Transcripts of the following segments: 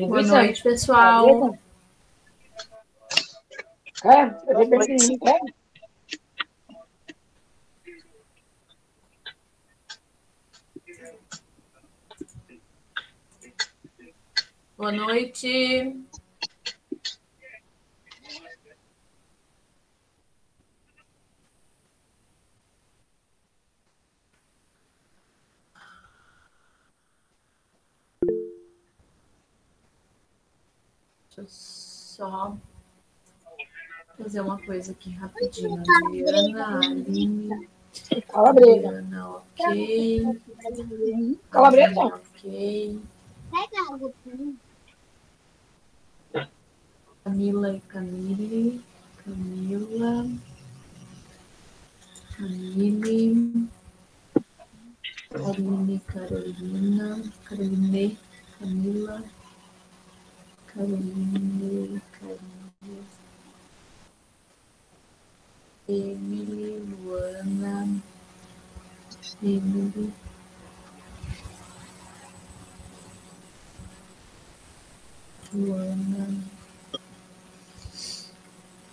Boa noite, pessoal. Boa noite. Deixa eu só fazer uma coisa aqui rapidinho. Adriana, Aline. Adriana, ok. Calabresa. Ok. Pega água pra mim. Camila e Camille. Camila. Camille. Aline, Carolina. Caroline. Camila. Caroline. Caroline. Emily, Luana. Emily. Luana.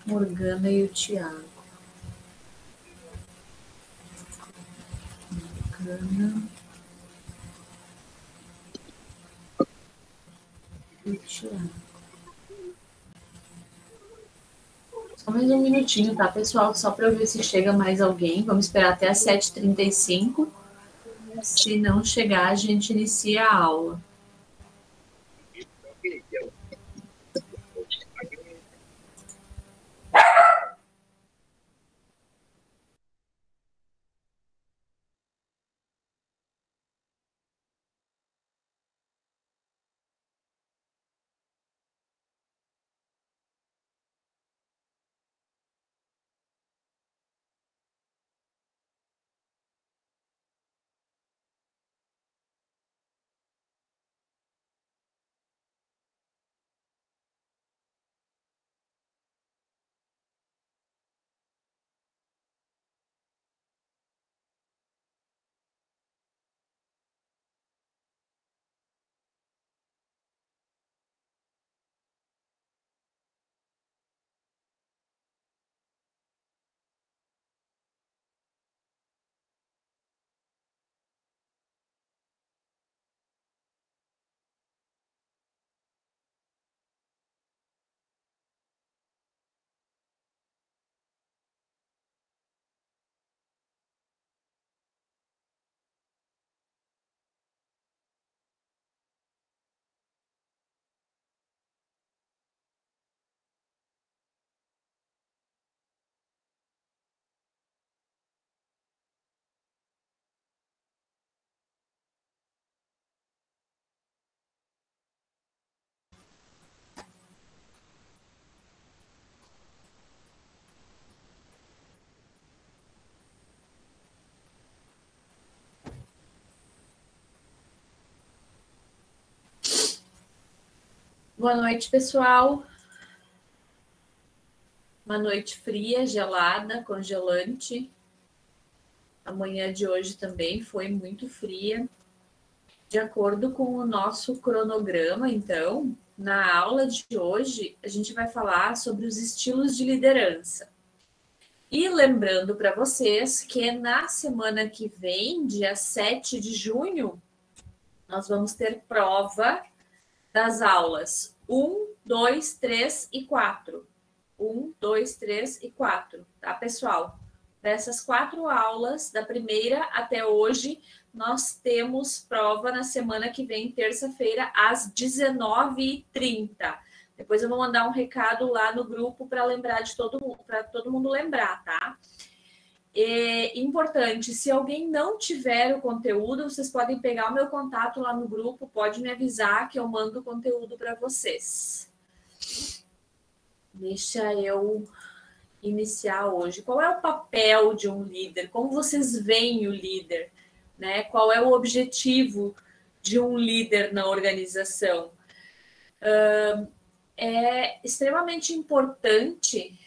Morgana e o Thiago. Morgana e o Thiago. Só mais um minutinho, tá, pessoal? Só para eu ver se chega mais alguém. Vamos esperar até as 7h35. Se não chegar, a gente inicia a aula. Boa noite, pessoal. Uma noite fria, gelada, congelante. A manhã de hoje também foi muito fria. De acordo com o nosso cronograma, então, na aula de hoje, a gente vai falar sobre os estilos de liderança. E lembrando para vocês que na semana que vem, dia 7 de junho, nós vamos ter prova das aulas 1, 2, 3 e 4. 1, 2, 3 e 4, tá, pessoal? Dessas 4 aulas, da primeira até hoje, nós temos prova na semana que vem, terça-feira, às 19h30. Depois eu vou mandar um recado lá no grupo para lembrar de todo mundo lembrar, tá? É importante, se alguém não tiver o conteúdo, vocês podem pegar o meu contato lá no grupo, pode me avisar que eu mando o conteúdo para vocês. Deixa eu iniciar hoje. Qual é o papel de um líder? Como vocês veem o líder? Né? Qual é o objetivo de um líder na organização? É extremamente importante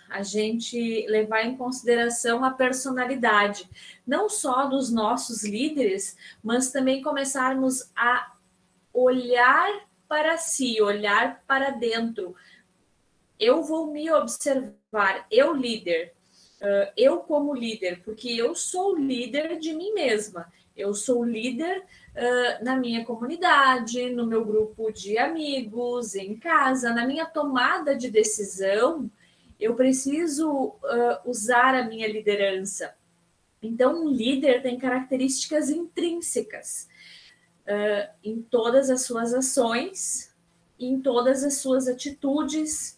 a gente levar em consideração a personalidade, não só dos nossos líderes, mas também começarmos a olhar para si, olhar para dentro. Eu vou me observar, eu líder, eu como líder, porque eu sou líder de mim mesma. Eu sou líder na minha comunidade, no meu grupo de amigos, em casa, na minha tomada de decisão, eu preciso usar a minha liderança. Então, um líder tem características intrínsecas em todas as suas ações, em todas as suas atitudes,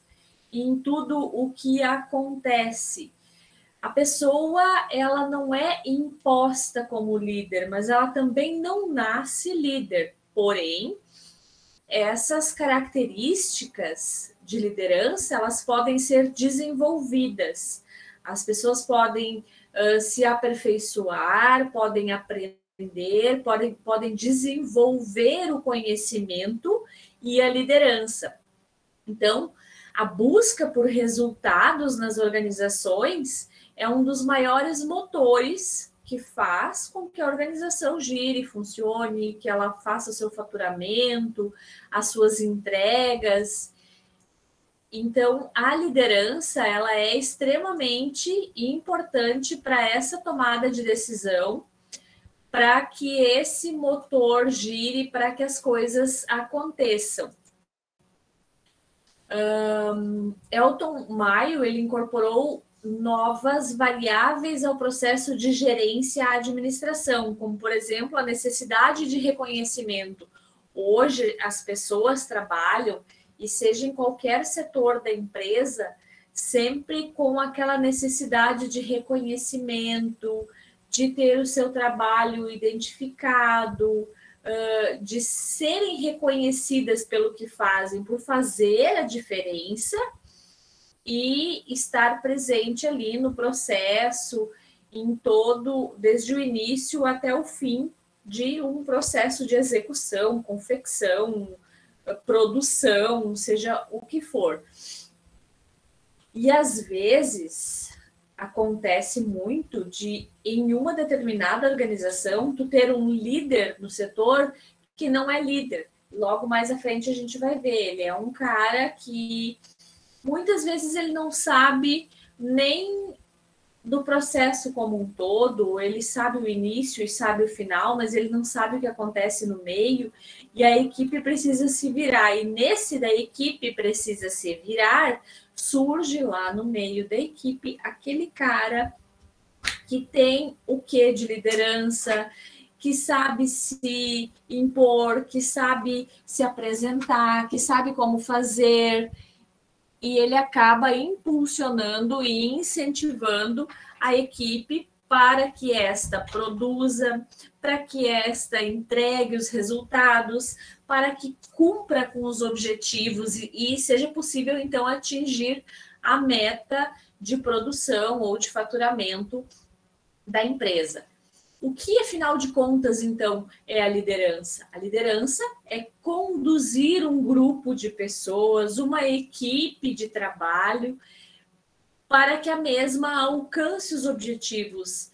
em tudo o que acontece. A pessoa, ela não é imposta como líder, mas ela também não nasce líder. Porém, essas características de liderança, elas podem ser desenvolvidas. As pessoas podem se aperfeiçoar, podem aprender, podem desenvolver o conhecimento e a liderança. Então, a busca por resultados nas organizações é um dos maiores motores que faz com que a organização gire, funcione, que ela faça o seu faturamento, as suas entregas. Então, a liderança, ela é extremamente importante para essa tomada de decisão, para que esse motor gire, para que as coisas aconteçam. Elton Mayo, ele incorporou novas variáveis ao processo de gerência à administração, como, por exemplo, a necessidade de reconhecimento. Hoje, as pessoas trabalham, e seja em qualquer setor da empresa, sempre com aquela necessidade de reconhecimento, de ter o seu trabalho identificado, de serem reconhecidas pelo que fazem, por fazer a diferença e estar presente ali no processo, em todo, desde o início até o fim de um processo de execução, confecção, produção, seja o que for. E às vezes acontece muito de, em uma determinada organização, tu ter um líder no setor que não é líder. Logo mais à frente a gente vai ver, ele é um cara que muitas vezes ele não sabe nem do processo como um todo, ele sabe o início e sabe o final, mas ele não sabe o que acontece no meio, e a equipe precisa se virar, e nesse da equipe precisa se virar, surge lá no meio da equipe aquele cara que tem o quê de liderança, que sabe se impor, que sabe se apresentar, que sabe como fazer, e ele acaba impulsionando e incentivando a equipe para que esta produza, para que esta entregue os resultados, para que cumpra com os objetivos e seja possível, então, atingir a meta de produção ou de faturamento da empresa. O que, afinal de contas, então, é a liderança? A liderança é conduzir um grupo de pessoas, uma equipe de trabalho, para que a mesma alcance os objetivos,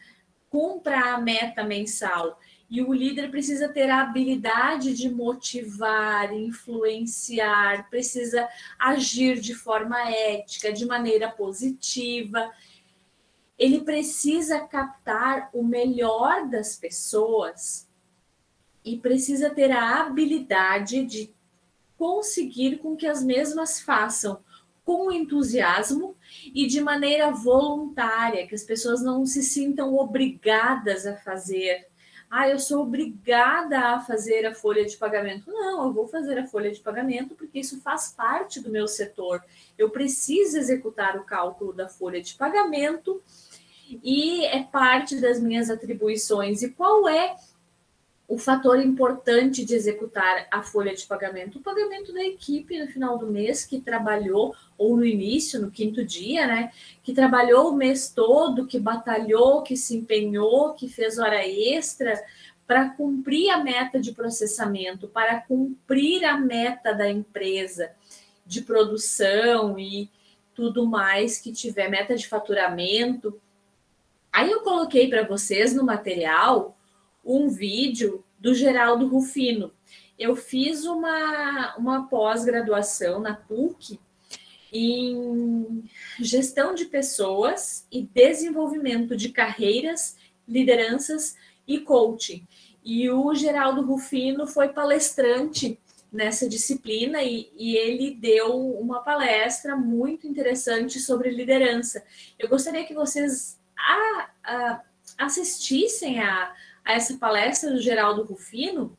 cumpra a meta mensal. E o líder precisa ter a habilidade de motivar, influenciar, precisa agir de forma ética, de maneira positiva. Ele precisa captar o melhor das pessoas e precisa ter a habilidade de conseguir com que as mesmas façam com entusiasmo e de maneira voluntária, que as pessoas não se sintam obrigadas a fazer. Ah, eu sou obrigada a fazer a folha de pagamento. Não, eu vou fazer a folha de pagamento porque isso faz parte do meu setor. Eu preciso executar o cálculo da folha de pagamento e é parte das minhas atribuições. E qual é o fator importante de executar a folha de pagamento? O pagamento da equipe no final do mês, que trabalhou, ou no início, no 5º dia, né? Que trabalhou o mês todo, que batalhou, que se empenhou, que fez hora extra para cumprir a meta de processamento, para cumprir a meta da empresa de produção e tudo mais que tiver, meta de faturamento. Aí eu coloquei para vocês no material um vídeo do Geraldo Rufino. Eu fiz uma pós-graduação na PUC em gestão de pessoas e desenvolvimento de carreiras, lideranças e coaching. E o Geraldo Rufino foi palestrante nessa disciplina e ele deu uma palestra muito interessante sobre liderança. Eu gostaria que vocês assistissem a essa palestra do Geraldo Rufino,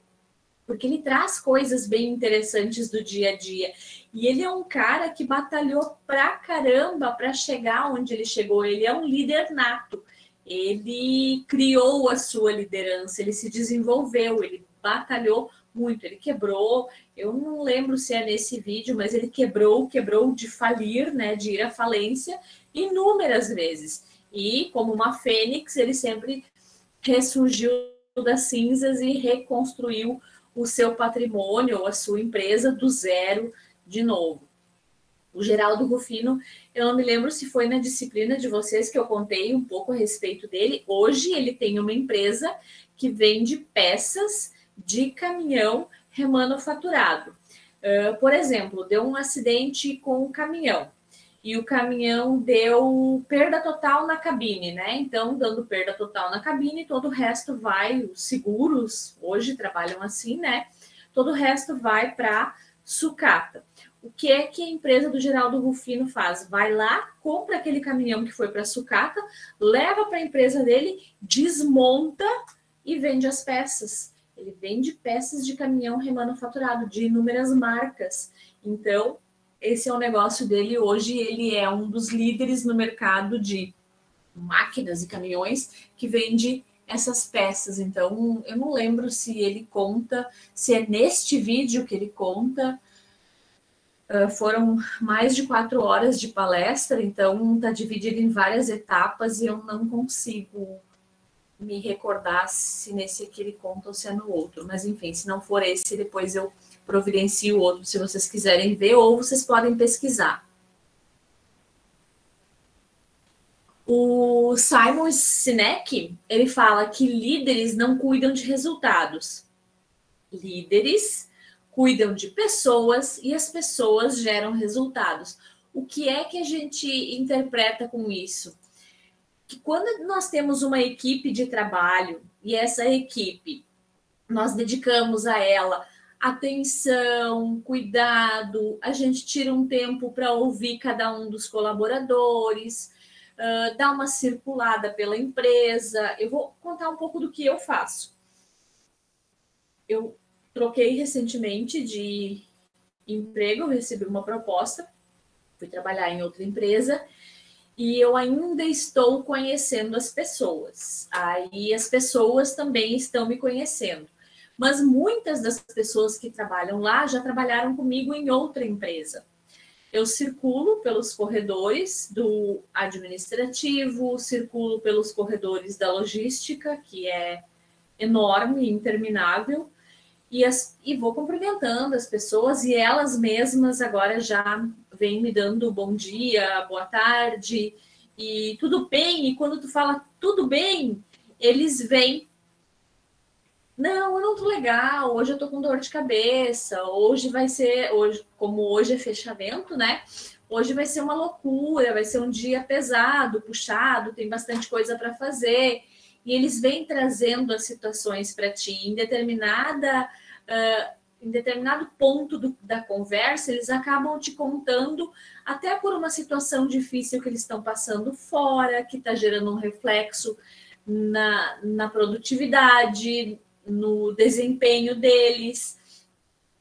porque ele traz coisas bem interessantes do dia a dia. E ele é um cara que batalhou pra caramba para chegar onde ele chegou. Ele é um líder nato. Ele criou a sua liderança, ele se desenvolveu, ele batalhou muito, ele quebrou, eu não lembro se é nesse vídeo, mas ele quebrou de falir, né, de ir à falência inúmeras vezes. E como uma fênix, ele sempre ressurgiu das cinzas e reconstruiu o seu patrimônio ou a sua empresa do zero de novo. O Geraldo Rufino, eu não me lembro se foi na disciplina de vocês que eu contei um pouco a respeito dele. Hoje ele tem uma empresa que vende peças de caminhão remanufaturado. Por exemplo, deu um acidente com o caminhão e o caminhão deu perda total na cabine, né? Então, dando perda total na cabine, todo o resto vai, os seguros hoje trabalham assim, né? Todo o resto vai para sucata. O que é que a empresa do Geraldo Rufino faz? Vai lá, compra aquele caminhão que foi para sucata, leva para a empresa dele, desmonta e vende as peças. Ele vende peças de caminhão remanufaturado de inúmeras marcas. Então, esse é o negócio dele hoje. Ele é um dos líderes no mercado de máquinas e caminhões que vende essas peças. Então, eu não lembro se ele conta, se é neste vídeo que ele conta. Foram mais de 4 horas de palestra, então está dividido em várias etapas e eu não consigo me recordar se nesse aqui ele conta ou se é no outro. Mas, enfim, se não for esse, depois eu providencio o outro, se vocês quiserem ver, ou vocês podem pesquisar. O Simon Sinek, ele fala que líderes não cuidam de resultados. Líderes cuidam de pessoas e as pessoas geram resultados. O que é que a gente interpreta com isso? Que quando nós temos uma equipe de trabalho e essa equipe, nós dedicamos a ela atenção, cuidado, a gente tira um tempo para ouvir cada um dos colaboradores, dá uma circulada pela empresa. Eu vou contar um pouco do que eu faço. Eu troquei recentemente de emprego, recebi uma proposta, fui trabalhar em outra empresa e eu ainda estou conhecendo as pessoas. Aí as pessoas também estão me conhecendo. Mas muitas das pessoas que trabalham lá já trabalharam comigo em outra empresa. Eu circulo pelos corredores do administrativo, circulo pelos corredores da logística, que é enorme, interminável, e vou cumprimentando as pessoas e elas mesmas agora já vêm me dando bom dia, boa tarde e tudo bem. E quando tu fala tudo bem, eles vêm. Não, eu não tô legal, hoje eu tô com dor de cabeça, hoje vai ser, como hoje é fechamento, né? Hoje vai ser uma loucura, vai ser um dia pesado, puxado, tem bastante coisa para fazer. E eles vêm trazendo as situações para ti em determinado ponto da conversa, eles acabam te contando até por uma situação difícil que eles estão passando fora, que está gerando um reflexo na produtividade, no desempenho deles.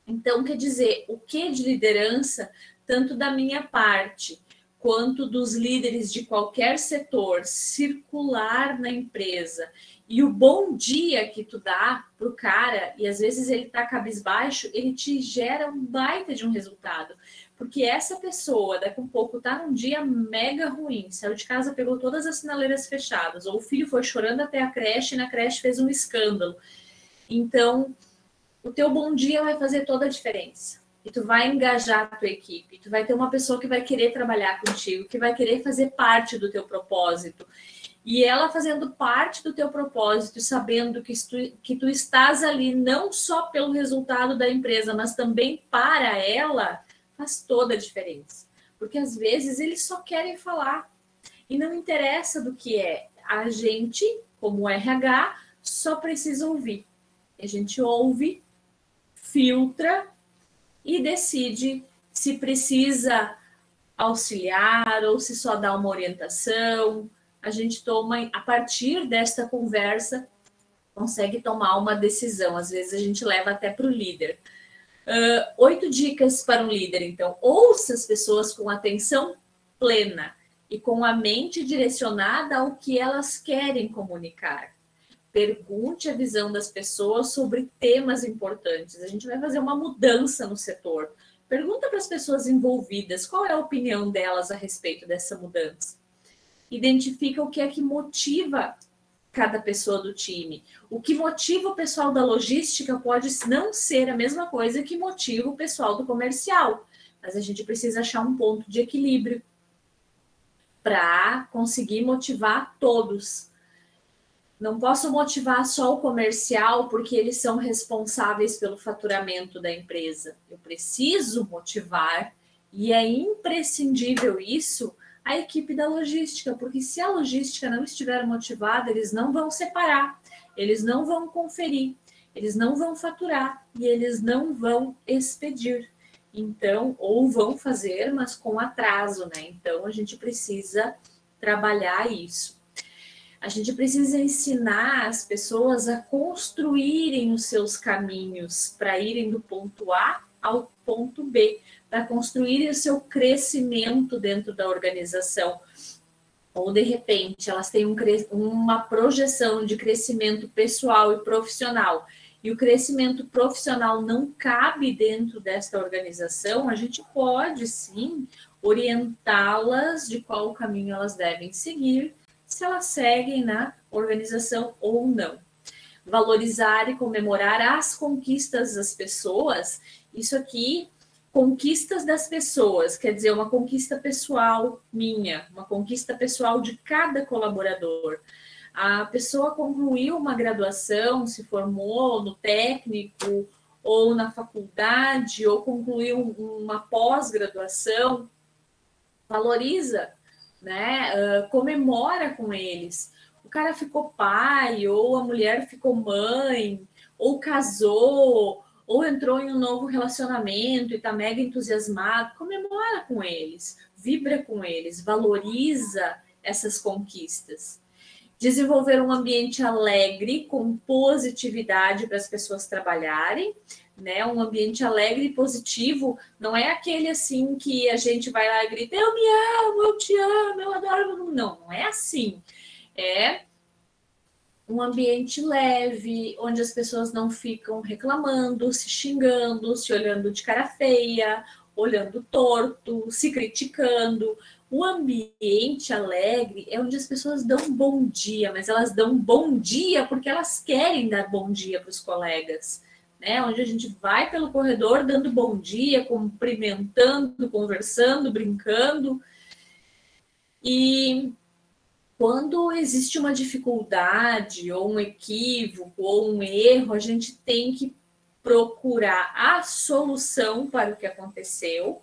Então, quer dizer, o que de liderança, tanto da minha parte quanto dos líderes de qualquer setor circular na empresa e o bom dia que tu dá pro cara, e às vezes ele tá cabisbaixo, ele te gera um baita de um resultado. Porque essa pessoa, daqui a um pouco, tá num dia mega ruim, saiu de casa, pegou todas as sinaleiras fechadas, ou o filho foi chorando até a creche e na creche fez um escândalo. Então, o teu bom dia vai fazer toda a diferença. E tu vai engajar a tua equipe, tu vai ter uma pessoa que vai querer trabalhar contigo, que vai querer fazer parte do teu propósito. E ela fazendo parte do teu propósito, sabendo que tu estás ali não só pelo resultado da empresa, mas também para ela, faz toda a diferença. Porque às vezes eles só querem falar e não interessa do que é. A gente, como RH, só precisa ouvir. A gente ouve, filtra e decide se precisa auxiliar ou se só dá uma orientação. A gente toma, a partir desta conversa, consegue tomar uma decisão. Às vezes a gente leva até para o líder. 8 dicas para um líder, então. Ouça as pessoas com atenção plena e com a mente direcionada ao que elas querem comunicar. Pergunte a visão das pessoas sobre temas importantes. A gente vai fazer uma mudança no setor. Pergunta para as pessoas envolvidas qual é a opinião delas a respeito dessa mudança. Identifica o que é que motiva cada pessoa do time. O que motiva o pessoal da logística pode não ser a mesma coisa que motiva o pessoal do comercial, mas a gente precisa achar um ponto de equilíbrio para conseguir motivar todos. Não posso motivar só o comercial porque eles são responsáveis pelo faturamento da empresa. Eu preciso motivar, e é imprescindível isso, a equipe da logística, porque se a logística não estiver motivada, eles não vão separar, eles não vão conferir, eles não vão faturar e eles não vão expedir. Então, ou vão fazer, mas com atraso, né? Então, a gente precisa trabalhar isso. A gente precisa ensinar as pessoas a construírem os seus caminhos para irem do ponto A ao ponto B, para construírem o seu crescimento dentro da organização. Ou, de repente, elas têm uma projeção de crescimento pessoal e profissional, e o crescimento profissional não cabe dentro desta organização, a gente pode, sim, orientá-las de qual caminho elas devem seguir, se elas seguem na organização ou não. Valorizar e comemorar as conquistas das pessoas, isso aqui, conquistas das pessoas, quer dizer, uma conquista pessoal minha, uma conquista pessoal de cada colaborador. A pessoa concluiu uma graduação, se formou no técnico ou na faculdade, ou concluiu uma pós-graduação, valoriza, né? Comemora com eles. O cara ficou pai, ou a mulher ficou mãe, ou casou, ou entrou em um novo relacionamento e está mega entusiasmado. Comemora com eles, vibra com eles, valoriza essas conquistas. Desenvolver um ambiente alegre, com positividade para as pessoas trabalharem, né? Um ambiente alegre e positivo não é aquele assim que a gente vai lá e grita, eu me amo, eu te amo, eu adoro. Não, não é assim. É um ambiente leve, onde as pessoas não ficam reclamando, se xingando, se olhando de cara feia, olhando torto, se criticando. O ambiente alegre é onde as pessoas dão bom dia, mas elas dão bom dia porque elas querem dar bom dia para os colegas, né? Onde a gente vai pelo corredor dando bom dia, cumprimentando, conversando, brincando. E quando existe uma dificuldade, ou um equívoco, ou um erro, a gente tem que procurar a solução para o que aconteceu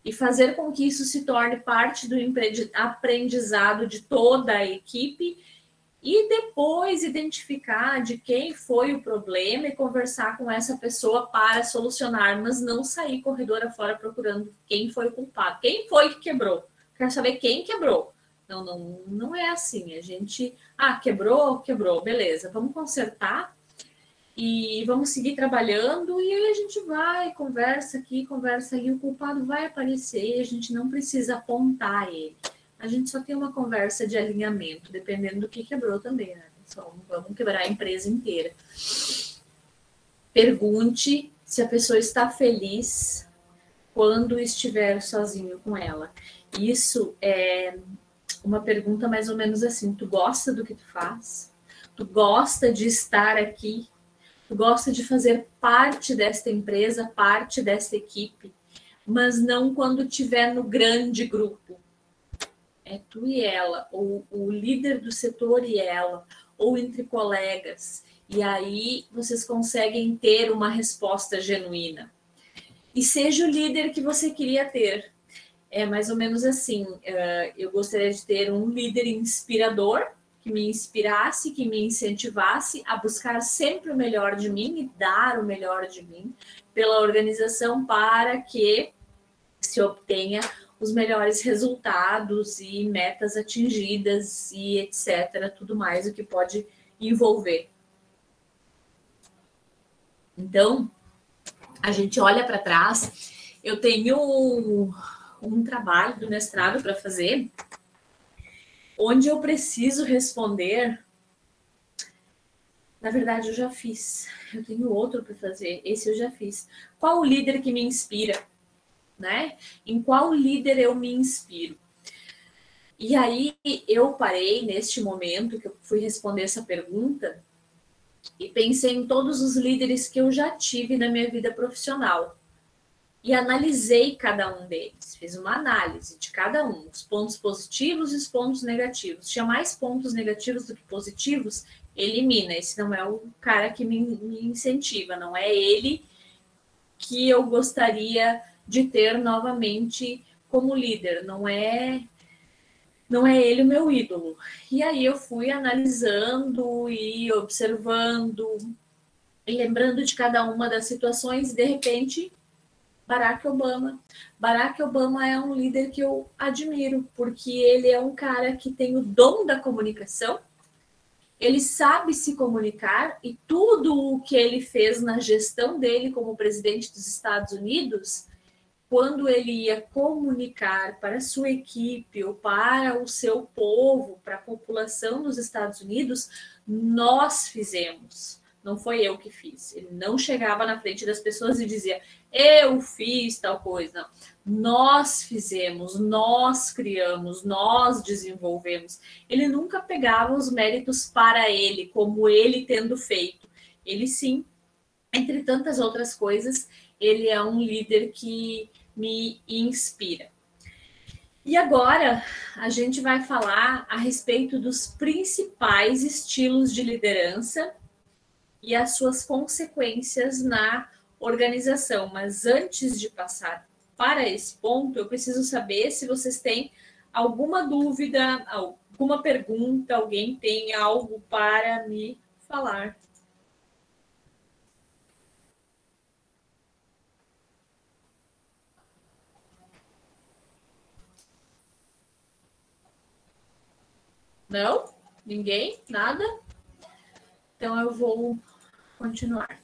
e fazer com que isso se torne parte do aprendizado de toda a equipe e depois identificar de quem foi o problema e conversar com essa pessoa para solucionar, mas não sair corredor afora procurando quem foi o culpado. Quem foi que quebrou? Quero saber quem quebrou. Não é assim. A gente, quebrou, beleza, vamos consertar. e vamos seguir trabalhando, e aí a gente vai, conversa aqui, conversa ali, o culpado vai aparecer, a gente não precisa apontar ele. A gente só tem uma conversa de alinhamento, dependendo do que quebrou também, né? Só vamos quebrar a empresa inteira. Pergunte se a pessoa está feliz quando estiver sozinho com ela. Isso é uma pergunta mais ou menos assim: tu gosta do que tu faz? Tu gosta de estar aqui? Tu gosta de fazer parte desta empresa, parte desta equipe, mas não quando estiver no grande grupo. É tu e ela, ou o líder do setor e ela, ou entre colegas. E aí vocês conseguem ter uma resposta genuína. E seja o líder que você queria ter. É mais ou menos assim, eu gostaria de ter um líder inspirador, que me inspirasse, que me incentivasse a buscar sempre o melhor de mim e dar o melhor de mim pela organização para que se obtenha os melhores resultados e metas atingidas e etc, tudo mais o que pode envolver. Então, a gente olha para trás, eu tenho um trabalho do mestrado para fazer, onde eu preciso responder. Na verdade, eu já fiz. Eu tenho outro para fazer. Esse eu já fiz. Qual o líder que me inspira? Né? Em qual líder eu me inspiro? E aí eu parei neste momento que eu fui responder essa pergunta e pensei em todos os líderes que eu já tive na minha vida profissional. E analisei cada um deles, fiz uma análise de cada um, os pontos positivos e os pontos negativos. Tinha mais pontos negativos do que positivos, elimina. Esse não é o cara que me incentiva, não é ele que eu gostaria de ter novamente como líder, não é ele o meu ídolo. E aí eu fui analisando e observando, e lembrando de cada uma das situações, e de repente Barack Obama. Barack Obama é um líder que eu admiro, porque ele é um cara que tem o dom da comunicação, ele sabe se comunicar, e tudo o que ele fez na gestão dele como presidente dos Estados Unidos, quando ele ia comunicar para a sua equipe ou para o seu povo, para a população dos Estados Unidos, nós fizemos. Não foi eu que fiz. Ele não chegava na frente das pessoas e dizia, eu fiz tal coisa. Não. Nós fizemos, nós criamos, nós desenvolvemos. Ele nunca pegava os méritos para ele, como ele tendo feito. Ele sim, entre tantas outras coisas, ele é um líder que me inspira. E agora a gente vai falar a respeito dos principais estilos de liderança e as suas consequências na organização. Mas antes de passar para esse ponto, eu preciso saber se vocês têm alguma dúvida, alguma pergunta, alguém tem algo para me falar. Não? Ninguém? Nada? Então eu vou continuar.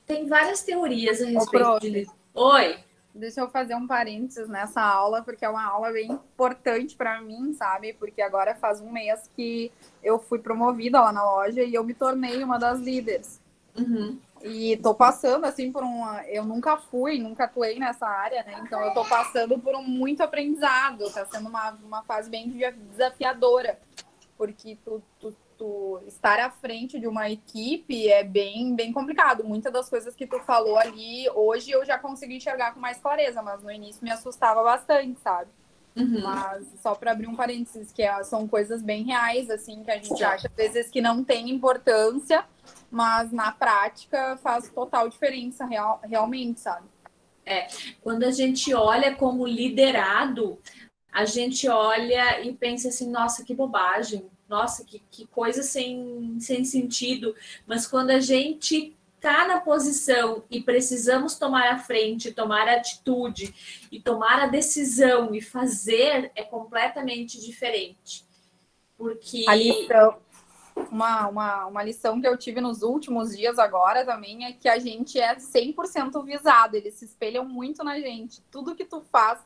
Tem várias teorias a respeito de... Oi! Deixa eu fazer um parênteses nessa aula, porque é uma aula bem importante para mim, sabe? Porque agora faz um mês que eu fui promovida lá na loja e eu me tornei uma das líderes. Uhum. E tô passando, assim, por eu nunca atuei nessa área, né? Então eu tô passando por muito aprendizado. Tá sendo uma fase bem desafiadora. Porque tu estar à frente de uma equipe é bem, bem complicado. Muitas das coisas que tu falou ali, hoje eu já consigo enxergar com mais clareza, mas no início me assustava bastante, sabe? Uhum. Mas só para abrir um parênteses, que são coisas bem reais, assim, que a gente acha às vezes que não tem importância, mas na prática faz total diferença realmente, sabe? Quando a gente olha como liderado, a gente olha e pensa assim, nossa, que bobagem, nossa, que coisa sem sentido. Mas quando a gente está na posição e precisamos tomar a frente, tomar a atitude e tomar a decisão e fazer, é completamente diferente. Porque... uma lição que eu tive nos últimos dias agora também é que a gente é 100% visado. Eles se espelham muito na gente. Tudo que tu faz,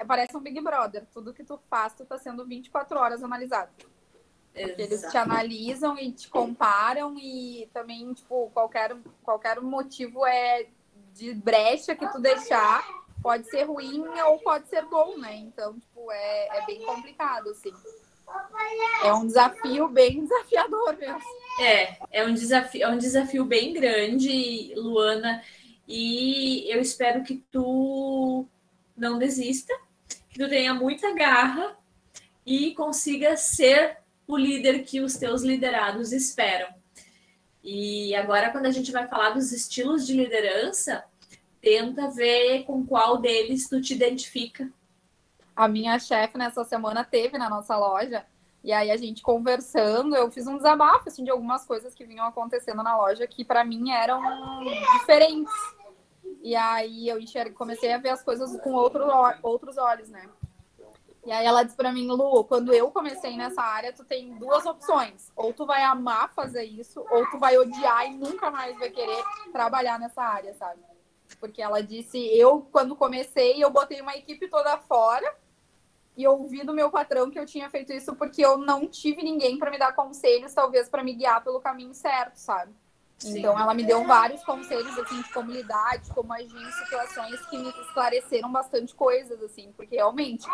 parece um Big Brother. Tudo que tu faz, tu tá sendo 24 horas analisado. Porque eles te analisam e te comparam e também, tipo, qualquer motivo de brecha que tu deixar pode ser ruim ou pode ser bom, né? Então, tipo, é bem complicado, assim. É um desafio bem desafiador mesmo. É um desafio bem grande, Luana, e eu espero que tu não desista, que tu tenha muita garra e consiga ser o líder que os teus liderados esperam. E agora, quando a gente vai falar dos estilos de liderança, tenta ver com qual deles tu te identifica. A minha chefe nessa semana teve na nossa loja, e aí a gente conversando, eu fiz um desabafo assim, de algumas coisas que vinham acontecendo na loja que para mim eram diferentes. E aí eu comecei a ver as coisas com outros olhos, né? E aí ela disse pra mim, Lu, quando eu comecei nessa área, tu tem duas opções. Ou tu vai amar fazer isso, ou tu vai odiar e nunca mais vai querer trabalhar nessa área, sabe? Porque ela disse, quando comecei, eu botei uma equipe toda fora e ouvi do meu patrão que eu tinha feito isso porque eu não tive ninguém para me dar conselhos, talvez para me guiar pelo caminho certo, sabe? Sim. Então, ela me deu vários conselhos, assim, de como lidar, de como agir em situações que me esclareceram bastante coisas, assim, porque realmente,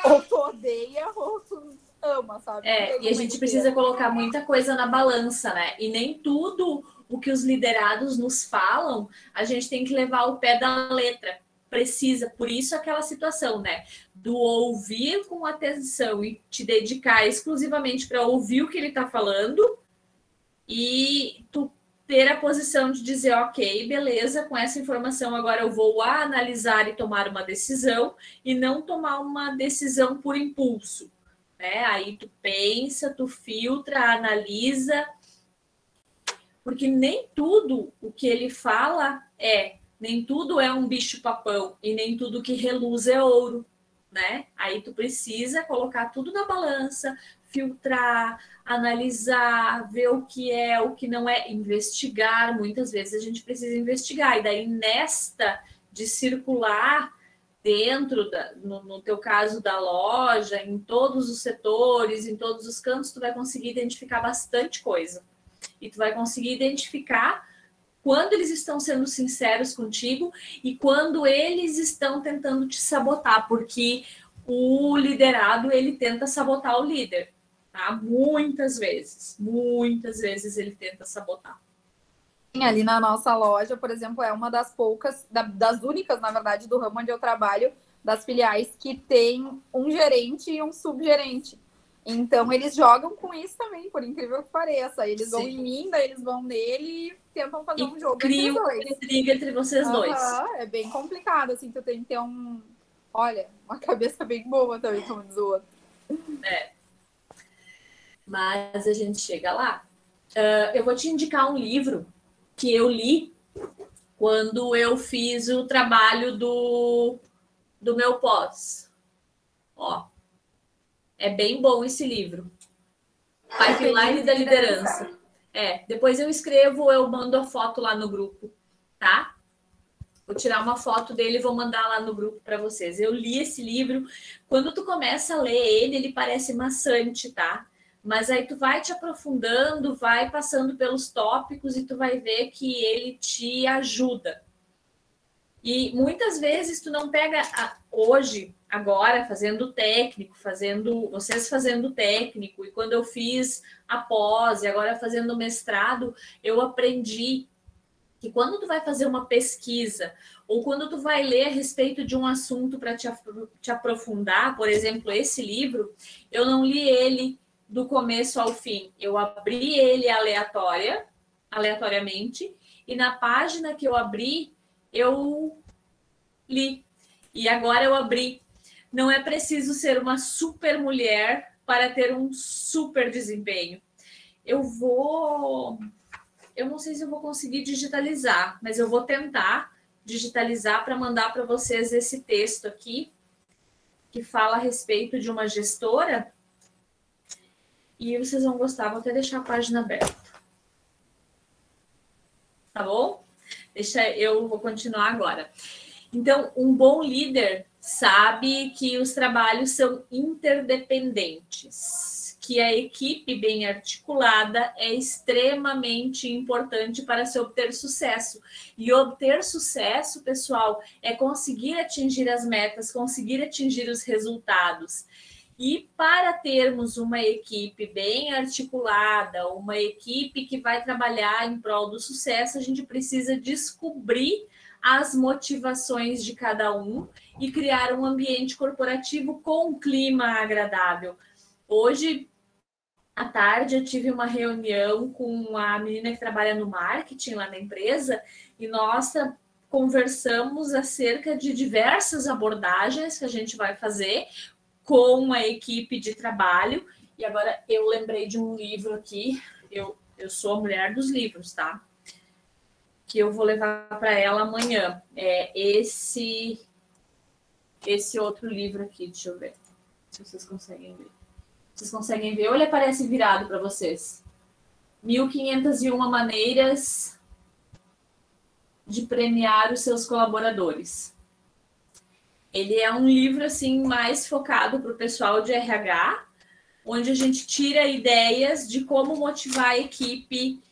ou tu odeia ou tu ama, sabe? E a gente precisa colocar muita coisa na balança, né? E nem tudo o que os liderados nos falam, a gente tem que levar ao pé da letra. Precisa, por isso aquela situação, né? Do ouvir com atenção e te dedicar exclusivamente para ouvir o que ele está falando e tu ter a posição de dizer, ok, beleza, com essa informação agora eu vou analisar e tomar uma decisão e não tomar uma decisão por impulso, né? Aí tu pensa, tu filtra, analisa, porque nem tudo o que ele fala nem tudo é um bicho-papão e nem tudo que reluz é ouro, né? Aí tu precisa colocar tudo na balança, filtrar, analisar, ver o que não é, investigar. Muitas vezes a gente precisa investigar. E daí, nesta de circular dentro, no teu caso da loja, em todos os setores, em todos os cantos, tu vai conseguir identificar bastante coisa. E tu vai conseguir identificar quando eles estão sendo sinceros contigo e quando eles estão tentando te sabotar, porque o liderado, ele tenta sabotar o líder, tá? Muitas vezes ele tenta sabotar. Ali na nossa loja, por exemplo, é uma das poucas, das únicas, na verdade, do ramo onde eu trabalho, das filiais que tem um gerente e um subgerente. Então, eles jogam com isso também, por incrível que pareça. Eles vão em mim, daí eles vão nele e tentam fazer um jogo entre os dois. Intriga entre vocês dois. É bem complicado, assim, tu tem que ter uma cabeça bem boa também, como diz o outro. Mas a gente chega lá. Eu vou te indicar um livro que eu li quando eu fiz o trabalho do meu pós. Ó, é bem bom esse livro. Pipeline da Liderança. Depois eu escrevo, eu mando a foto lá no grupo, tá? Vou tirar uma foto dele e vou mandar lá no grupo para vocês. Eu li esse livro. Quando tu começa a ler ele parece maçante, tá? Mas aí tu vai te aprofundando, vai passando pelos tópicos e tu vai ver que ele te ajuda. E muitas vezes tu não pega hoje, agora, vocês fazendo técnico, e quando eu fiz a pós e agora fazendo mestrado, eu aprendi que quando tu vai fazer uma pesquisa ou quando tu vai ler a respeito de um assunto para te aprofundar, por exemplo, esse livro, eu não li ele do começo ao fim. Eu abri ele aleatoriamente, e na página que eu abri, eu li. E agora eu abri. Não é preciso ser uma super mulher para ter um super desempenho. Eu não sei se eu vou conseguir digitalizar, mas eu vou tentar digitalizar para mandar para vocês esse texto aqui, que fala a respeito de uma gestora e vocês vão gostar. Vou até deixar a página aberta. Tá bom? Eu vou continuar agora. Então, um bom líder sabe que os trabalhos são interdependentes, que a equipe bem articulada é extremamente importante para se obter sucesso. E obter sucesso, pessoal, é conseguir atingir as metas, conseguir atingir os resultados. E para termos uma equipe bem articulada, uma equipe que vai trabalhar em prol do sucesso, a gente precisa descobrir as motivações de cada um e criar um ambiente corporativo com um clima agradável. Hoje, à tarde, eu tive uma reunião com a menina que trabalha no marketing lá na empresa e nós conversamos acerca de diversas abordagens que a gente vai fazer com a equipe de trabalho. E agora eu lembrei de um livro aqui, eu sou a mulher dos livros, tá? Que eu vou levar para ela amanhã. É esse outro livro aqui, deixa eu ver se vocês conseguem ver. Vocês conseguem ver ou ele aparece virado para vocês? 1501 maneiras de premiar os seus colaboradores. Ele é um livro assim mais focado para o pessoal de RH, onde a gente tira ideias de como motivar a equipe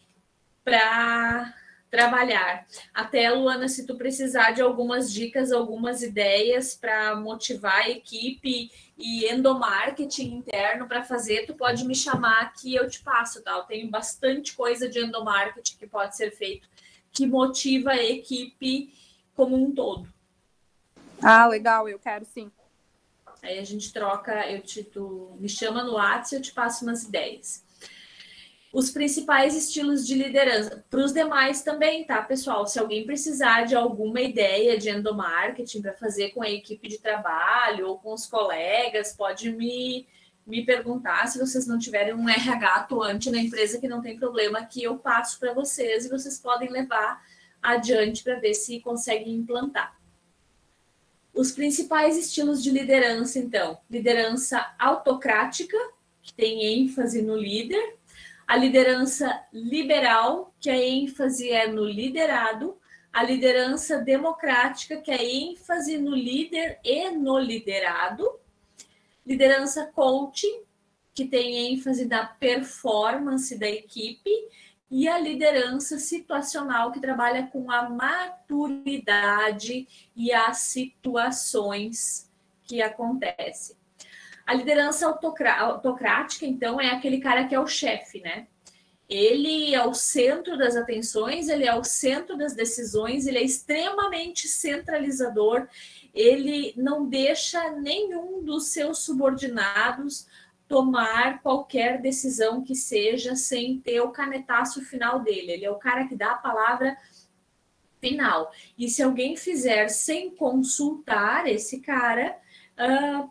para trabalhar. Até, Luana, se tu precisar de algumas dicas, algumas ideias para motivar a equipe e endomarketing interno para fazer, tu pode me chamar que eu te passo, tá? Eu tenho bastante coisa de endomarketing que pode ser feito, que motiva a equipe como um todo. Ah, legal, eu quero sim. Aí a gente troca, tu me chama no WhatsApp e eu te passo umas ideias. Os principais estilos de liderança. Para os demais também, tá, pessoal? Se alguém precisar de alguma ideia de endomarketing para fazer com a equipe de trabalho ou com os colegas, pode me perguntar. Se vocês não tiverem um RH atuante na empresa, que não tem problema, que eu passo para vocês e vocês podem levar adiante para ver se conseguem implantar. Os principais estilos de liderança, então. Liderança autocrática, que tem ênfase no líder. A liderança liberal, que a ênfase é no liderado. A liderança democrática, que a ênfase no líder e no liderado. Liderança coaching, que tem ênfase na performance da equipe. E a liderança situacional, que trabalha com a maturidade e as situações que acontecem. A liderança autocrática, então, é aquele cara que é o chefe, né? Ele é o centro das atenções, ele é o centro das decisões, ele é extremamente centralizador, ele não deixa nenhum dos seus subordinados tomar qualquer decisão que seja sem ter o canetaço final dele. Ele é o cara que dá a palavra final. E se alguém fizer sem consultar esse cara,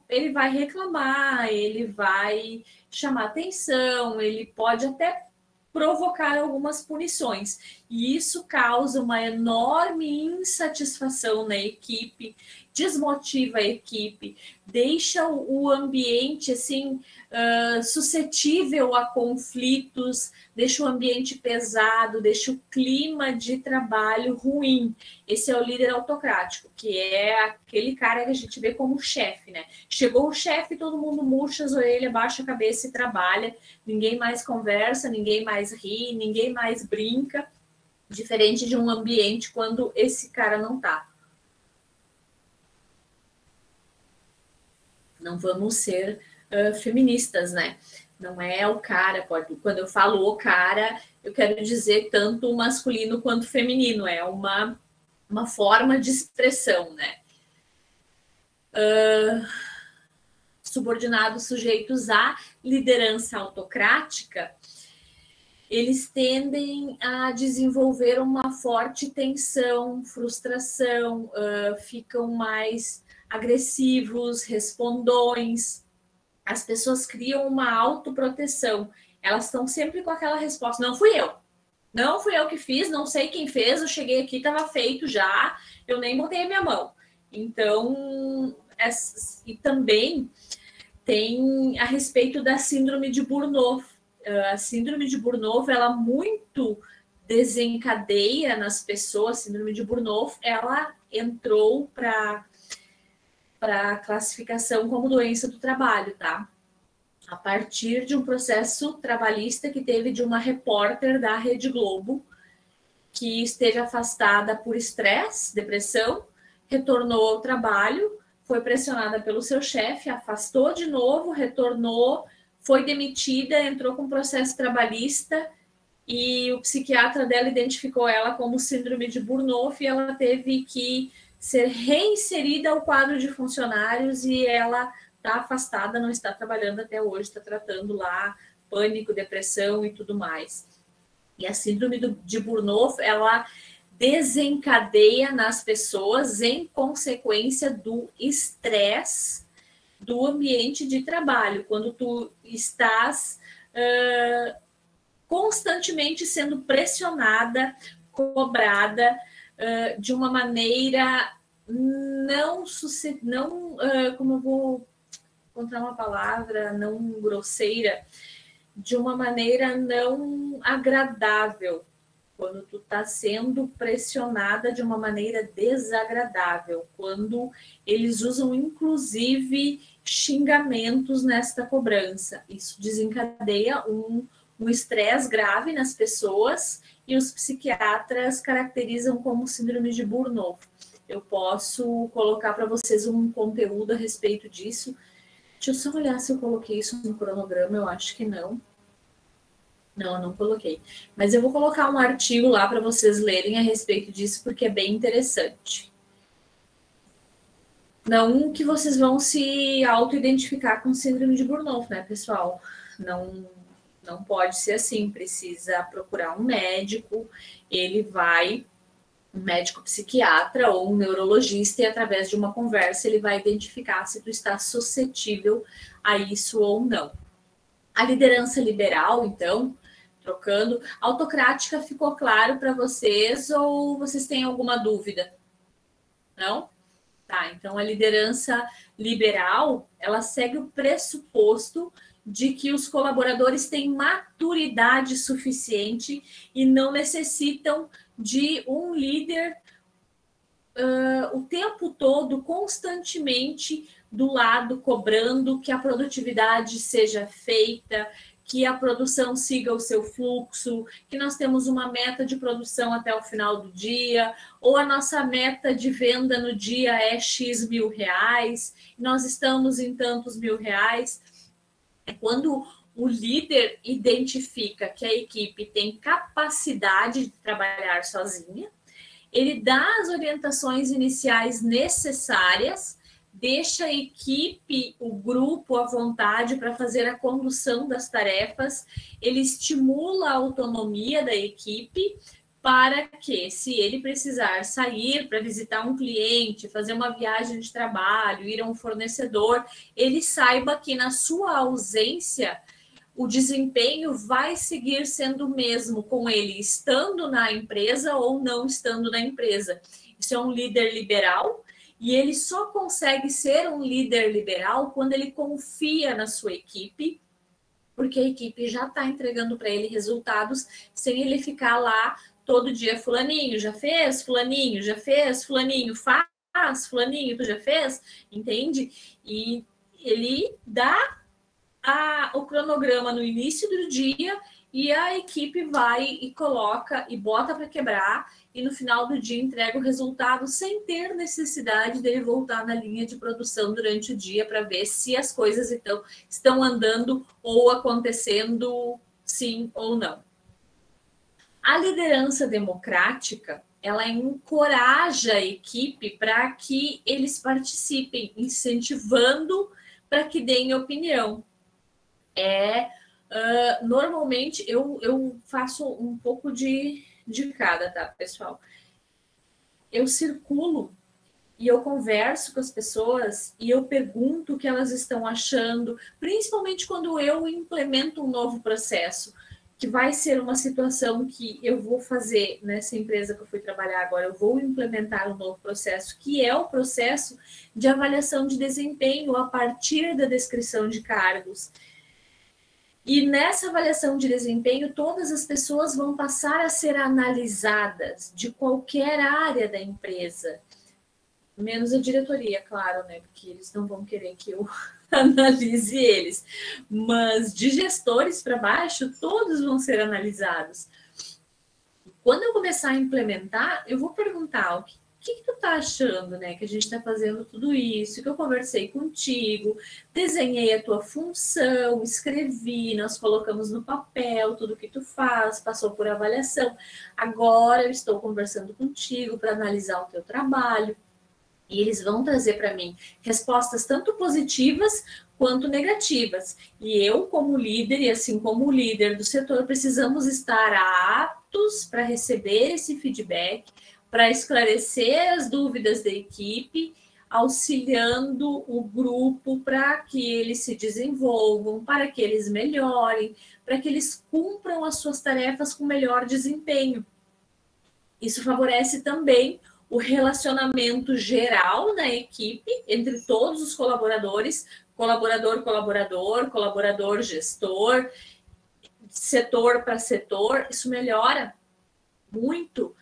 ele vai reclamar, ele vai chamar atenção, ele pode até provocar algumas punições. E isso causa uma enorme insatisfação na equipe, desmotiva a equipe, deixa o ambiente assim suscetível a conflitos, deixa o ambiente pesado, deixa o clima de trabalho ruim. Esse é o líder autocrático, que é aquele cara que a gente vê como chefe, né? Chegou o chefe, todo mundo murcha as orelhas, baixa a cabeça e trabalha, ninguém mais conversa, ninguém mais ri, ninguém mais brinca, diferente de um ambiente quando esse cara não tá. Não vamos ser feministas, né? Não é o cara, quando eu falo o cara, eu quero dizer tanto masculino quanto feminino, é uma forma de expressão, né? Subordinados sujeitos à liderança autocrática, eles tendem a desenvolver uma forte tensão, frustração, ficam mais agressivos, respondões. As pessoas criam uma autoproteção. Elas estão sempre com aquela resposta: não fui eu. Não fui eu que fiz, não sei quem fez, eu cheguei aqui, estava feito já, eu nem botei a minha mão. Então, e também tem a respeito da síndrome de Burnouf. A síndrome de Burnouf, ela muito desencadeia nas pessoas. A síndrome de Burnouf, ela entrou para a classificação como doença do trabalho, tá? A partir de um processo trabalhista que teve de uma repórter da Rede Globo, que esteve afastada por estresse, depressão, retornou ao trabalho, foi pressionada pelo seu chefe, afastou de novo, retornou, foi demitida, entrou com processo trabalhista e o psiquiatra dela identificou ela como síndrome de Burnouf e ela teve que ser reinserida ao quadro de funcionários e ela está afastada, não está trabalhando até hoje, está tratando lá pânico, depressão e tudo mais. E a síndrome de Burnouf, ela desencadeia nas pessoas em consequência do estresse do ambiente de trabalho, quando tu estás constantemente sendo pressionada, cobrada de uma maneira não como eu vou encontrar uma palavra, não grosseira, de uma maneira não agradável, quando tu está sendo pressionada de uma maneira desagradável, quando eles usam inclusive xingamentos nesta cobrança. Isso desencadeia um estresse grave nas pessoas e os psiquiatras caracterizam como síndrome de Burnouf. Eu posso colocar para vocês um conteúdo a respeito disso. Deixa eu só olhar se eu coloquei isso no cronograma, eu acho que não. Não, eu não coloquei. Mas eu vou colocar um artigo lá para vocês lerem a respeito disso, porque é bem interessante. Não que vocês vão se auto-identificar com síndrome de Burnouf, né, pessoal? Não pode ser assim, precisa procurar um médico, um médico psiquiatra ou um neurologista, e através de uma conversa ele vai identificar se tu está suscetível a isso ou não. A liderança liberal, então, trocando, autocrática ficou claro para vocês ou vocês têm alguma dúvida? Não? Tá, então a liderança liberal, ela segue o pressuposto de que os colaboradores têm maturidade suficiente e não necessitam de um líder o tempo todo, constantemente do lado, cobrando que a produtividade seja feita, que a produção siga o seu fluxo, que nós temos uma meta de produção até o final do dia, ou a nossa meta de venda no dia é X mil reais, nós estamos em tantos mil reais. É quando o líder identifica que a equipe tem capacidade de trabalhar sozinha, ele dá as orientações iniciais necessárias, deixa a equipe, o grupo à vontade para fazer a condução das tarefas, ele estimula a autonomia da equipe para que, se ele precisar sair para visitar um cliente, fazer uma viagem de trabalho, ir a um fornecedor, ele saiba que na sua ausência o desempenho vai seguir sendo o mesmo com ele estando na empresa ou não estando na empresa. Isso é um líder liberal e ele só consegue ser um líder liberal quando ele confia na sua equipe, porque a equipe já está entregando para ele resultados sem ele ficar lá todo dia, fulaninho, já fez? Fulaninho, já fez? Fulaninho, faz? Fulaninho, tu já fez? Entende? E ele dá o cronograma no início do dia e a equipe vai e coloca e bota para quebrar e no final do dia entrega o resultado sem ter necessidade dele voltar na linha de produção durante o dia para ver se as coisas estão andando ou acontecendo sim ou não. A liderança democrática, ela encoraja a equipe para que eles participem, incentivando para que deem opinião. Normalmente eu faço um pouco de cada, tá, pessoal? Eu circulo e eu converso com as pessoas e eu pergunto o que elas estão achando, principalmente quando eu implemento um novo processo, que vai ser uma situação que eu vou fazer nessa empresa que eu fui trabalhar agora, eu vou implementar um novo processo, que é o processo de avaliação de desempenho a partir da descrição de cargos. E nessa avaliação de desempenho, todas as pessoas vão passar a ser analisadas de qualquer área da empresa, menos a diretoria, claro, né? Porque eles não vão querer que eu analise eles. Mas de gestores para baixo, todos vão ser analisados. Quando eu começar a implementar, eu vou perguntar o que tu tá achando, né? Que a gente está fazendo tudo isso, que eu conversei contigo, desenhei a tua função, escrevi, nós colocamos no papel tudo que tu faz, passou por avaliação. Agora eu estou conversando contigo para analisar o teu trabalho. E eles vão trazer para mim respostas tanto positivas quanto negativas. E eu, como líder, e assim como o líder do setor, precisamos estar aptos para receber esse feedback, para esclarecer as dúvidas da equipe, auxiliando o grupo para que eles se desenvolvam, para que eles melhorem, para que eles cumpram as suas tarefas com melhor desempenho. Isso favorece também o relacionamento geral na equipe, entre todos os colaboradores, colaborador-colaborador, colaborador-gestor, setor para setor. Isso melhora muito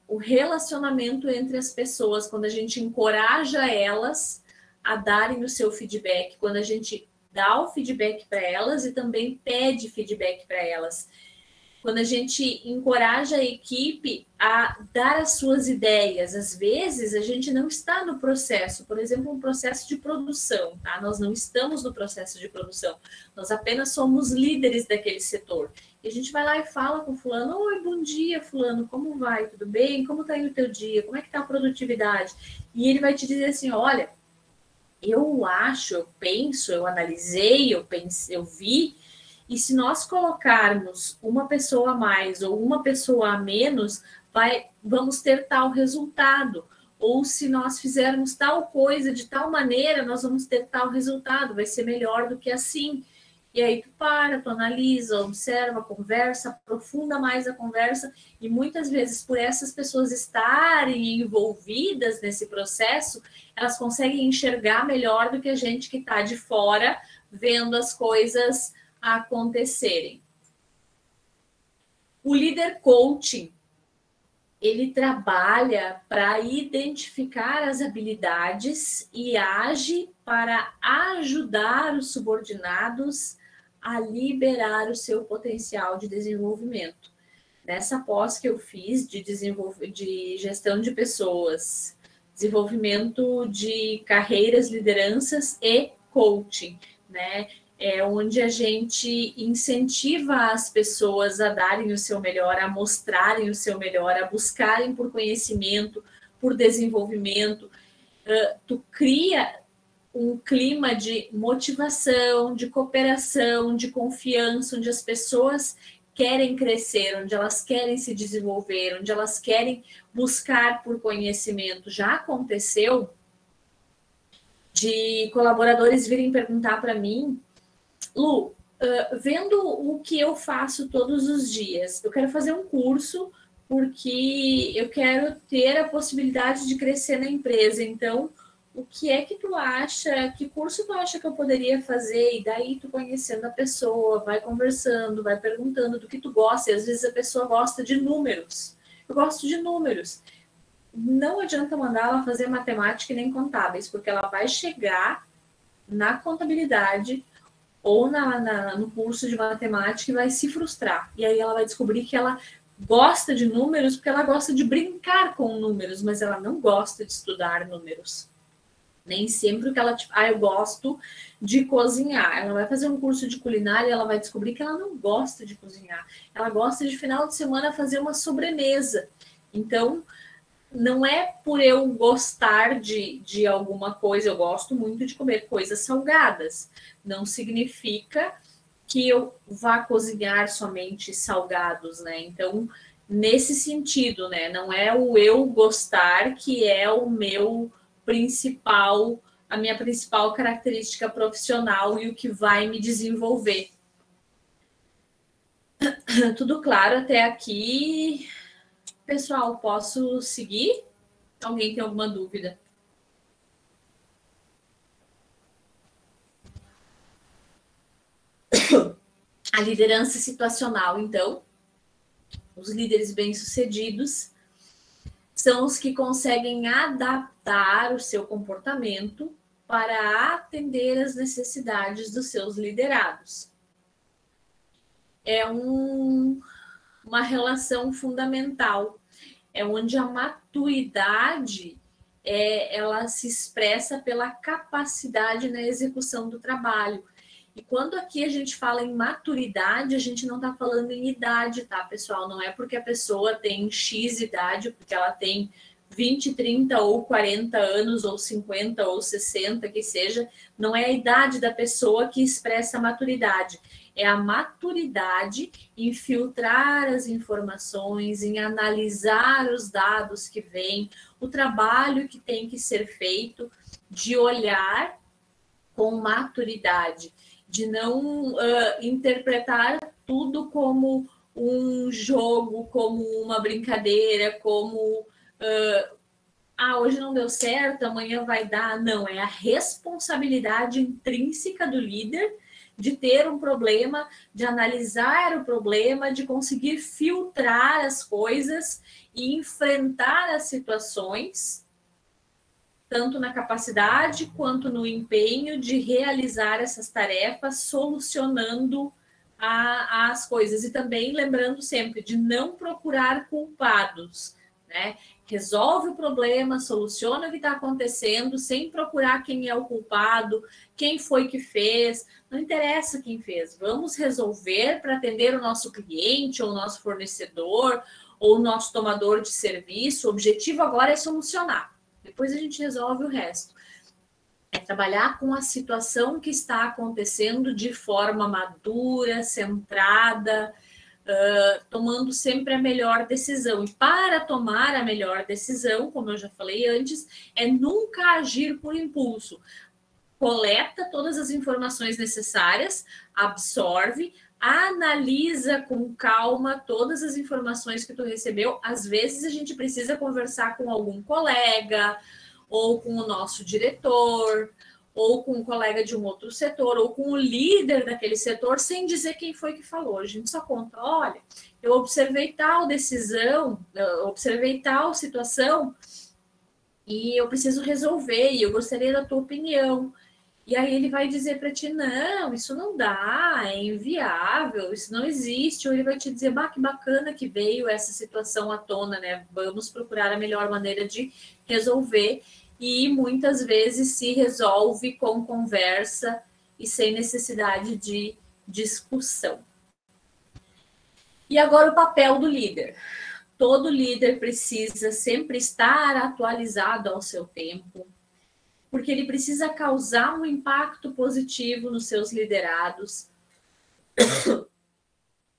o relacionamento entre as pessoas, quando a gente encoraja elas a darem o seu feedback, quando a gente dá o feedback para elas e também pede feedback para elas. Quando a gente encoraja a equipe a dar as suas ideias. Às vezes, a gente não está no processo, por exemplo, um processo de produção, tá? Nós não estamos no processo de produção, nós apenas somos líderes daquele setor. E a gente vai lá e fala com o fulano: oi, bom dia, fulano, como vai? Tudo bem? Como está indo o teu dia? Como é que está a produtividade? E ele vai te dizer assim: olha, eu acho, eu penso, eu analisei, eu vi. E se nós colocarmos uma pessoa a mais ou uma pessoa a menos, vamos ter tal resultado. Ou se nós fizermos tal coisa de tal maneira, nós vamos ter tal resultado, vai ser melhor do que assim. E aí tu analisa, observa, conversa, aprofunda mais a conversa. E muitas vezes, por essas pessoas estarem envolvidas nesse processo, elas conseguem enxergar melhor do que a gente que está de fora, vendo as coisas acontecerem. O líder coaching, ele trabalha para identificar as habilidades e age para ajudar os subordinados a liberar o seu potencial de desenvolvimento. Nessa pós que eu fiz de gestão de pessoas, desenvolvimento de carreiras, lideranças e coaching, né? É onde a gente incentiva as pessoas a darem o seu melhor, a mostrarem o seu melhor, a buscarem por conhecimento, por desenvolvimento. Tu cria um clima de motivação, de cooperação, de confiança, onde as pessoas querem crescer, onde elas querem se desenvolver, onde elas querem buscar por conhecimento. Já aconteceu de colaboradores virem perguntar para mim: Lu, vendo o que eu faço todos os dias, eu quero fazer um curso porque eu quero ter a possibilidade de crescer na empresa. Então, o que é que tu acha, que curso tu acha que eu poderia fazer? E daí tu conhecendo a pessoa, vai conversando, vai perguntando do que tu gosta. E às vezes a pessoa gosta de números. Eu gosto de números. Não adianta mandar ela fazer matemática e nem contábeis, porque ela vai chegar na contabilidade ou no curso de matemática e vai se frustrar. E aí ela vai descobrir que ela gosta de números porque ela gosta de brincar com números, mas ela não gosta de estudar números. Nem sempre que ela... eu gosto de cozinhar. Ela vai fazer um curso de culinária e ela vai descobrir que ela não gosta de cozinhar. Ela gosta de final de semana fazer uma sobremesa. Então, não é por eu gostar de alguma coisa, eu gosto muito de comer coisas salgadas. Não significa que eu vá cozinhar somente salgados, né? Então, nesse sentido, né? Não é o eu gostar que é a minha principal característica profissional e o que vai me desenvolver. Tudo claro até aqui? Pessoal, posso seguir? Alguém tem alguma dúvida? A liderança situacional, então, os líderes bem-sucedidos são os que conseguem adaptar o seu comportamento para atender às necessidades dos seus liderados. É uma relação fundamental, é onde a maturidade ela se expressa pela capacidade na execução do trabalho. E quando aqui a gente fala em maturidade, a gente não está falando em idade, tá, pessoal? Não é porque a pessoa tem X idade, porque ela tem 20, 30 ou 40 anos, ou 50 ou 60, que seja, não é a idade da pessoa que expressa a maturidade. É a maturidade em filtrar as informações, em analisar os dados que vêm, o trabalho que tem que ser feito, de olhar com maturidade, de não interpretar tudo como um jogo, como uma brincadeira, como hoje não deu certo, amanhã vai dar. Não, é a responsabilidade intrínseca do líder de ter um problema, de analisar o problema, de conseguir filtrar as coisas e enfrentar as situações, tanto na capacidade quanto no empenho de realizar essas tarefas, solucionando as coisas. E também lembrando sempre de não procurar culpados, né? Resolve o problema, soluciona o que está acontecendo, sem procurar quem é o culpado, quem foi que fez, não interessa quem fez. Vamos resolver para atender o nosso cliente, ou o nosso fornecedor, ou o nosso tomador de serviço. O objetivo agora é solucionar. Depois a gente resolve o resto. É trabalhar com a situação que está acontecendo de forma madura, centrada, tomando sempre a melhor decisão. E para tomar a melhor decisão, como eu já falei antes, é nunca agir por impulso. Coleta todas as informações necessárias, absorve, analisa com calma todas as informações que tu recebeu. Às vezes a gente precisa conversar com algum colega, ou com o nosso diretor, ou com um colega de um outro setor, ou com o líder daquele setor, sem dizer quem foi que falou. A gente só conta, olha, eu observei tal decisão, eu observei tal situação, e eu preciso resolver, e eu gostaria da tua opinião. E aí ele vai dizer para ti, não, isso não dá, é inviável, isso não existe. Ou ele vai te dizer, que bacana que veio essa situação à tona, né? Vamos procurar a melhor maneira de resolver. E muitas vezes se resolve com conversa e sem necessidade de discussão. E agora o papel do líder. Todo líder precisa sempre estar atualizado ao seu tempo, porque ele precisa causar um impacto positivo nos seus liderados.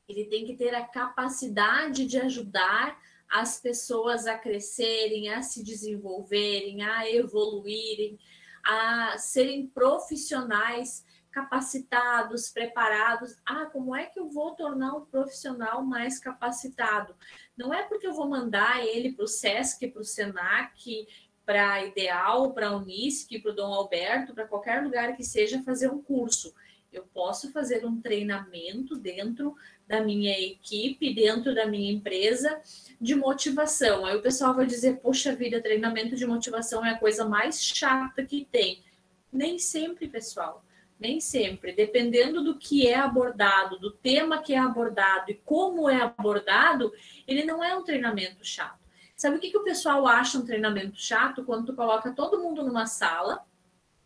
Ele tem que ter a capacidade de ajudar as pessoas a crescerem, a se desenvolverem, a evoluírem, a serem profissionais capacitados, preparados. Como é que eu vou tornar um profissional mais capacitado? Não é porque eu vou mandar ele para o SESC, para o SENAC, para a Ideal, para a Unisc, para o Dom Alberto, para qualquer lugar que seja, fazer um curso. Eu posso fazer um treinamento dentro da minha equipe, dentro da minha empresa, de motivação. Aí o pessoal vai dizer, poxa vida, treinamento de motivação é a coisa mais chata que tem. Nem sempre, pessoal. Nem sempre. Dependendo do que é abordado, do tema que é abordado e como é abordado, ele não é um treinamento chato. Sabe o que o pessoal acha um treinamento chato? Quando tu coloca todo mundo numa sala,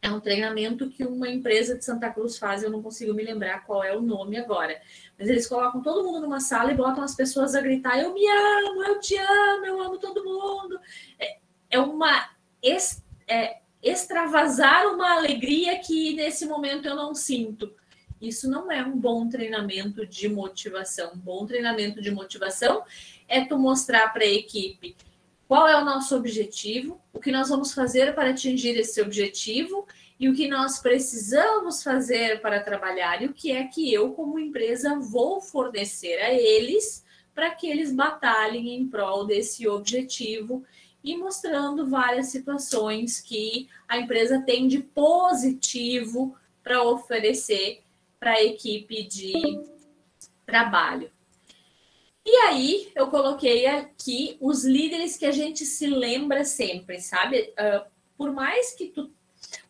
é um treinamento que uma empresa de Santa Cruz faz, eu não consigo me lembrar qual é o nome agora. Mas eles colocam todo mundo numa sala e botam as pessoas a gritar, eu me amo, eu te amo, eu amo todo mundo. Extravasar uma alegria que nesse momento eu não sinto. Isso não é um bom treinamento de motivação. Um bom treinamento de motivação é tu mostrar para a equipe qual é o nosso objetivo, o que nós vamos fazer para atingir esse objetivo e o que nós precisamos fazer para trabalhar e o que é que eu, como empresa, vou fornecer a eles para que eles batalhem em prol desse objetivo e mostrando várias situações que a empresa tem de positivo para oferecer para a equipe de trabalho. E aí, eu coloquei aqui os líderes que a gente se lembra sempre, sabe? Por mais que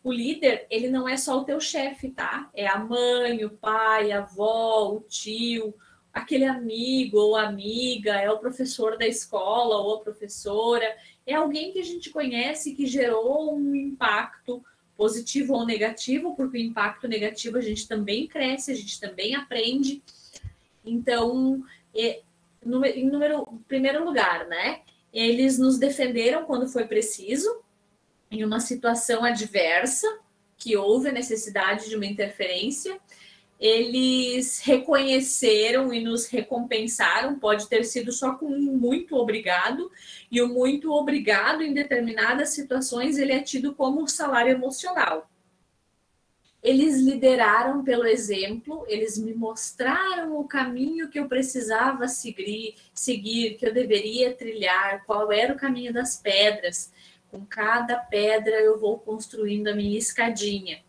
o líder, ele não é só o teu chefe, tá? É a mãe, o pai, a avó, o tio, aquele amigo ou amiga, é o professor da escola ou a professora, é alguém que a gente conhece que gerou um impacto positivo ou negativo, porque o impacto negativo a gente também cresce, a gente também aprende. Então, em primeiro lugar, né? Eles nos defenderam quando foi preciso, em uma situação adversa, que houve a necessidade de uma interferência. Eles reconheceram e nos recompensaram, pode ter sido só com um muito obrigado, e o muito obrigado, em determinadas situações, ele é tido como salário emocional. Eles lideraram pelo exemplo, eles me mostraram o caminho que eu precisava seguir, que eu deveria trilhar, qual era o caminho das pedras. Com cada pedra eu vou construindo a minha escadinha.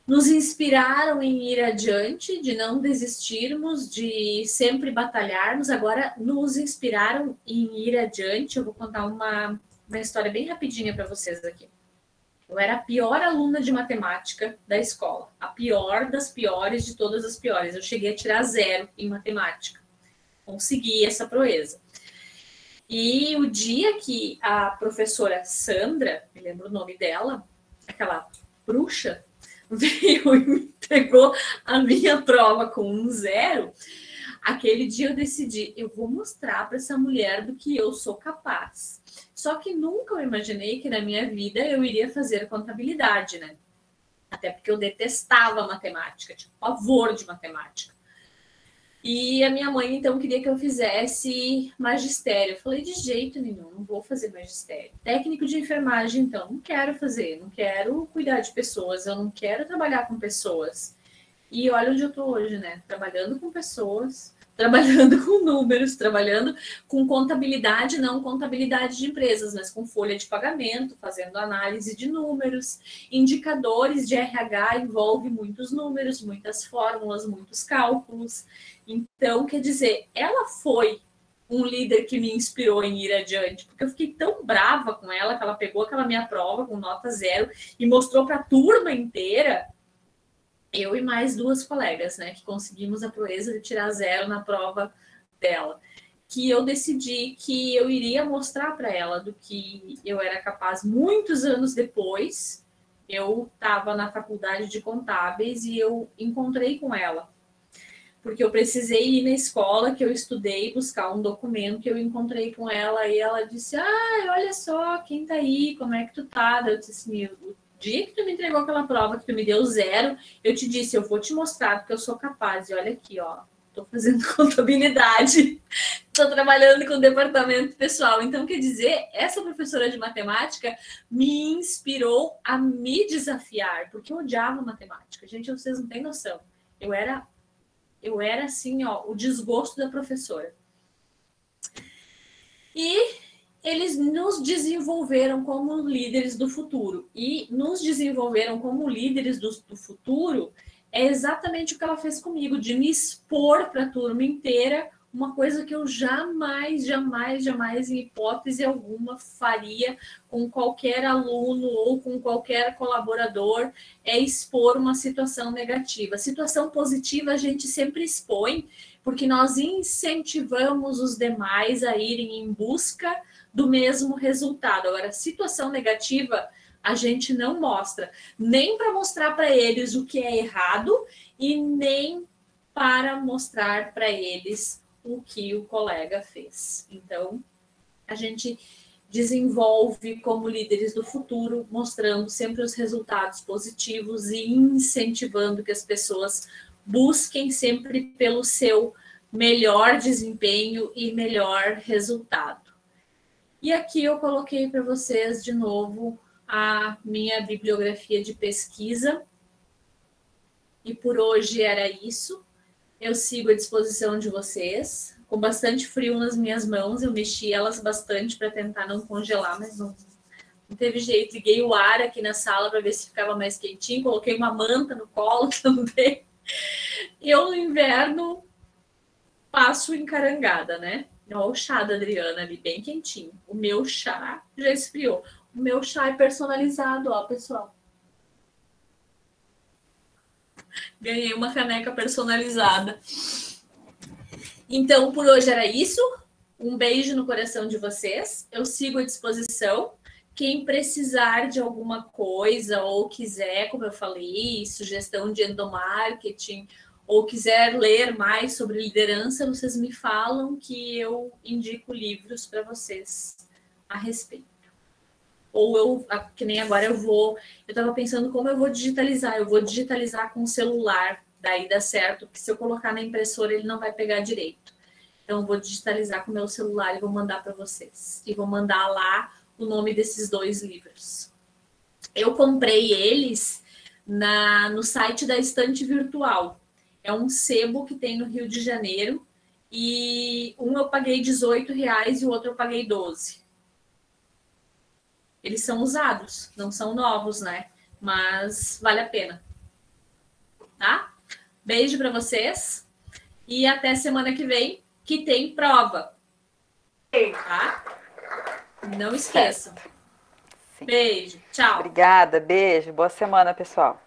Nos inspiraram em ir adiante, de não desistirmos, de sempre batalharmos. Agora, nos inspiraram em ir adiante. Eu vou contar uma história bem rapidinha para vocês aqui. Eu era a pior aluna de matemática da escola. A pior das piores de todas as piores. Eu cheguei a tirar 0 em matemática. Consegui essa proeza. E o dia que a professora Sandra, me lembro o nome dela, aquela bruxa, veio e me entregou a minha prova com um 0, aquele dia eu decidi, eu vou mostrar para essa mulher do que eu sou capaz. Só que nunca eu imaginei que na minha vida eu iria fazer contabilidade, né? Até porque eu detestava matemática, tinha pavor de matemática. E a minha mãe, então, queria que eu fizesse magistério. Eu falei, de jeito nenhum, não vou fazer magistério. Técnico de enfermagem, então, não quero fazer, não quero cuidar de pessoas, eu não quero trabalhar com pessoas. E olha onde eu estou hoje, né? Trabalhando com pessoas, trabalhando com números, trabalhando com contabilidade, não contabilidade de empresas, mas com folha de pagamento, fazendo análise de números, indicadores de RH, envolve muitos números, muitas fórmulas, muitos cálculos. Então, quer dizer, ela foi um líder que me inspirou em ir adiante, porque eu fiquei tão brava com ela que ela pegou aquela minha prova com nota 0 e mostrou para a turma inteira, eu e mais 2 colegas, né, que conseguimos a proeza de tirar 0 na prova dela, que eu decidi que eu iria mostrar para ela do que eu era capaz. Muitos anos depois, eu estava na faculdade de contábeis e eu encontrei com ela, porque eu precisei ir na escola que eu estudei, buscar um documento que eu encontrei com ela, e ela disse, olha só, quem tá aí, como é que tu tá? Eu disse assim, o dia que tu me entregou aquela prova, que tu me deu 0, eu te disse, eu vou te mostrar, porque eu sou capaz, e olha aqui, ó, tô fazendo contabilidade, tô trabalhando com o departamento pessoal. Então, quer dizer, essa professora de matemática me inspirou a me desafiar, porque eu odiava matemática. Gente, vocês não têm noção. Eu era assim, ó, o desgosto da professora. E eles nos desenvolveram como líderes do futuro. E nos desenvolveram como líderes do futuro é exatamente o que ela fez comigo, de me expor para a turma inteira, uma coisa que eu jamais, em hipótese alguma, faria com qualquer aluno ou com qualquer colaborador, é expor uma situação negativa. Situação positiva a gente sempre expõe, porque nós incentivamos os demais a irem em busca do mesmo resultado. Agora, situação negativa a gente não mostra, nem para mostrar para eles o que é errado e nem para mostrar para eles o que o colega fez. Então, a gente desenvolve como líderes do futuro, mostrando sempre os resultados positivos e incentivando que as pessoas busquem sempre pelo seu melhor desempenho e melhor resultado. E aqui eu coloquei para vocês de novo a minha bibliografia de pesquisa. E por hoje era isso. Eu sigo à disposição de vocês. Com bastante frio nas minhas mãos, eu mexi elas bastante para tentar não congelar, mas não teve jeito. Liguei o ar aqui na sala para ver se ficava mais quentinho. Coloquei uma manta no colo também. Eu, no inverno, passo encarangada, né? Olha o chá da Adriana ali, bem quentinho. O meu chá já esfriou. O meu chá é personalizado, ó, pessoal. Ganhei uma caneca personalizada. Então, por hoje era isso. Um beijo no coração de vocês. Eu sigo à disposição. Quem precisar de alguma coisa ou quiser, como eu falei, sugestão de endomarketing, ou quiser ler mais sobre liderança, vocês me falam que eu indico livros para vocês a respeito. Ou eu, que nem agora eu estava pensando como eu vou digitalizar. Eu vou digitalizar com o celular, daí dá certo, porque se eu colocar na impressora ele não vai pegar direito. Então eu vou digitalizar com o meu celular e vou mandar para vocês. E vou mandar lá o nome desses 2 livros. Eu comprei eles no site da Estante Virtual. É um sebo que tem no Rio de Janeiro. E um eu paguei R$18 e o outro eu paguei 12. Eles são usados, não são novos, né? Mas vale a pena. Tá? Beijo para vocês. E até semana que vem, que tem prova. Tá? Não esqueçam. Sim. Beijo. Tchau. Obrigada, beijo. Boa semana, pessoal.